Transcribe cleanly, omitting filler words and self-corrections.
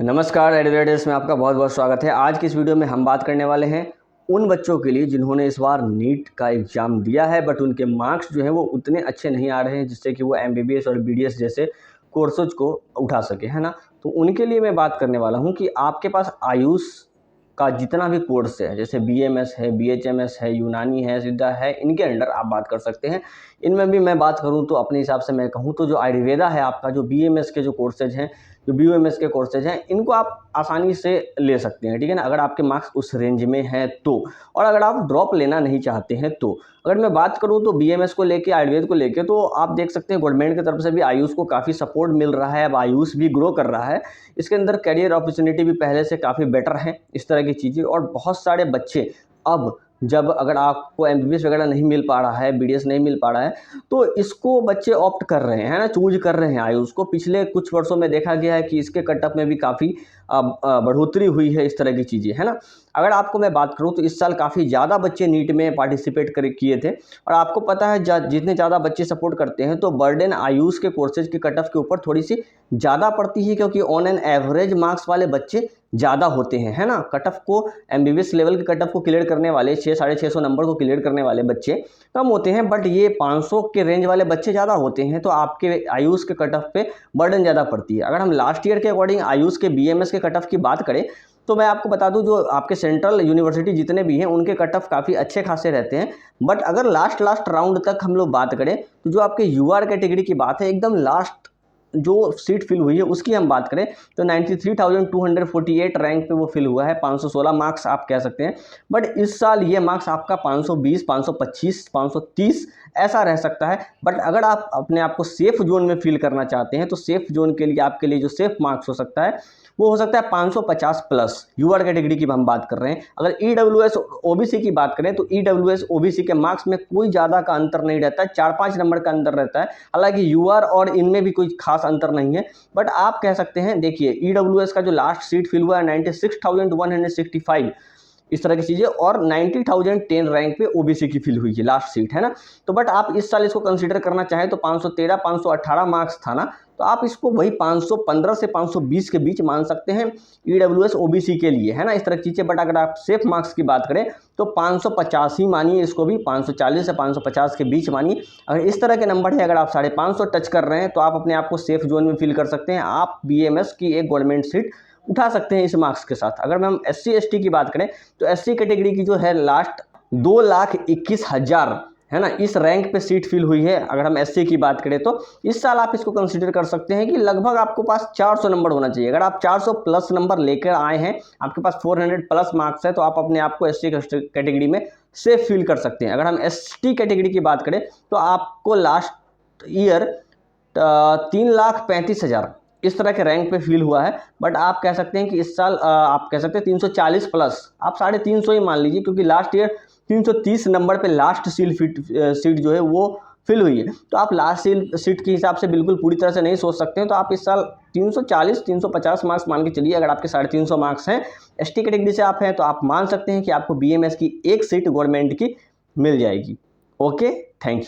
नमस्कार एडवेटेस में आपका बहुत बहुत स्वागत है। आज की इस वीडियो में हम बात करने वाले हैं उन बच्चों के लिए जिन्होंने इस बार नीट का एग्ज़ाम दिया है बट उनके मार्क्स जो हैं वो उतने अच्छे नहीं आ रहे हैं जिससे कि वो एमबीबीएस और बीडीएस जैसे कोर्सेज को उठा सके, है ना। तो उनके लिए मैं बात करने वाला हूँ कि आपके पास आयुष का जितना भी कोर्स है, जैसे बीएमएस है, बीएचएमएस है, यूनानी है, सिद्धा है, इनके अंडर आप बात कर सकते हैं। इनमें भी मैं बात करूं तो अपने हिसाब से मैं कहूं तो जो आयुर्वेदा है आपका, जो बीएमएस के जो कोर्सेज हैं, जो बीओएमएस के कोर्सेज हैं, इनको आप आसानी से ले सकते हैं, ठीक है ना, अगर आपके मार्क्स उस रेंज में हैं तो। और अगर आप ड्रॉप लेना नहीं चाहते हैं तो अगर मैं बात करूं तो बीएमएस को लेके, आयुर्वेद को लेके, तो आप देख सकते हैं गवर्नमेंट की तरफ से भी आयुष को काफ़ी सपोर्ट मिल रहा है। अब आयुष भी ग्रो कर रहा है, इसके अंदर करियर अपॉर्चुनिटी भी पहले से काफ़ी बेटर है, इस तरह की चीज़ें। और बहुत सारे बच्चे अब जब अगर आपको एमबीबीएस वगैरह नहीं मिल पा रहा है, बीडीएस नहीं मिल पा रहा है, तो इसको बच्चे ऑप्ट कर रहे हैं, है ना, चूज कर रहे हैं आयुष को। पिछले कुछ वर्षों में देखा गया है कि इसके कटअप में भी काफ़ी बढ़ोतरी हुई है, इस तरह की चीज़ें, है ना। अगर आपको मैं बात करूं तो इस साल काफ़ी ज़्यादा बच्चे नीट में पार्टिसिपेट किए थे। और आपको पता है जितने ज़्यादा बच्चे सपोर्ट करते हैं तो बर्डन आयुष के कोर्सेज के कटअफ के ऊपर थोड़ी सी ज़्यादा पड़ती है, क्योंकि ऑन एन एवरेज मार्क्स वाले बच्चे ज़्यादा होते हैं, है ना। कटअफ को, एमबीबीएस लेवल के कटअफ को क्लियर करने वाले 600-650 नंबर को क्लियर करने वाले बच्चे कम होते हैं, बट ये 500 के रेंज वाले बच्चे ज़्यादा होते हैं। तो आपके आयुष के कटअफ पे बर्डन ज़्यादा पड़ती है। अगर हम लास्ट ईयर के अकॉर्डिंग आयुष के बीएमएस के कटअफ की बात करें तो मैं आपको बता दूं, जो आपके सेंट्रल यूनिवर्सिटी जितने भी हैं उनके कटअफ काफ़ी अच्छे खासे रहते हैं। बट अगर लास्ट राउंड तक हम लोग बात करें तो जो आपके यूआर कैटेगरी की बात है, एकदम लास्ट जो सीट फिल हुई है उसकी हम बात करें तो 93,248 रैंक पे वो फिल हुआ है, 516 मार्क्स आप कह सकते हैं। बट इस साल ये मार्क्स आपका 520, 525, 530 ऐसा रह सकता है। बट अगर आप अपने आप को सेफ जोन में फील करना चाहते हैं तो सेफ जोन के लिए आपके लिए जो सेफ मार्क्स हो सकता है वो हो सकता है 550 प्लस। यूआर कैटेगरी की हम बात कर रहे हैं। अगर ईडब्ल्यूएस ओबीसी की बात करें तो ईडब्ल्यूएस ओबीसी के मार्क्स में कोई ज़्यादा का अंतर नहीं रहता है, 4-5 नंबर का अंतर रहता है। हालांकि यूआर और इनमें भी कोई खास अंतर नहीं है, बट आप कह सकते हैं, देखिए ईडब्ल्यूएस का जो लास्ट सीट फिल हुआ है 96,165, इस तरह की चीज़ें, और 90,010 रैंक पे ओबीसी की फिल हुई है लास्ट सीट, है ना। तो बट आप इस साल इसको कंसीडर करना चाहें तो 513, 518 मार्क्स था ना, तो आप इसको वही 515 से 520 के बीच मान सकते हैं ईडब्ल्यूएस ओबीसी के लिए, है ना, इस तरह की चीज़ें। बट अगर आप सेफ मार्क्स की बात करें तो 550 ही मानिए इसको भी, 540 से 550 के बीच मानिए। अगर इस तरह के नंबर है, अगर आप 550 टच कर रहे हैं तो आप अपने आप को सेफ जोन में फील कर सकते हैं। आप बीएमएस की एक गवर्नमेंट सीट उठा सकते हैं इस मार्क्स के साथ। अगर हम एससी एसटी की बात करें तो एससी कैटेगरी की जो है लास्ट 2,21,000, है ना, इस रैंक पे सीट फिल हुई है। अगर हम एससी की बात करें तो इस साल आप इसको कंसीडर कर सकते हैं कि लगभग आपको पास 400 नंबर होना चाहिए। अगर आप 400 प्लस नंबर लेकर आए हैं, आपके पास 400 प्लस मार्क्स है, तो आप अपने आप को एससी कैटेगरी में सेफ फील कर सकते हैं। अगर हम एसटी कैटेगरी की बात करें तो आपको लास्ट ईयर 3,35,000 इस तरह के रैंक पे फील हुआ है। बट आप कह सकते हैं कि इस साल आप कह सकते हैं 340 प्लस, आप 350 ही मान लीजिए, क्योंकि लास्ट ईयर 330 नंबर पे लास्ट सीट जो है वो फिल हुई है। तो आप लास्ट सीट के हिसाब से बिल्कुल पूरी तरह से नहीं सोच सकते हैं। तो आप इस साल 340, 350 मार्क्स मान के चलिए। अगर आपके 350 मार्क्स हैं, एसटी कैटेगरी से आप हैं, तो आप मान सकते हैं कि आपको बीएमएस की एक सीट गवर्नमेंट की मिल जाएगी। Okay, thank you.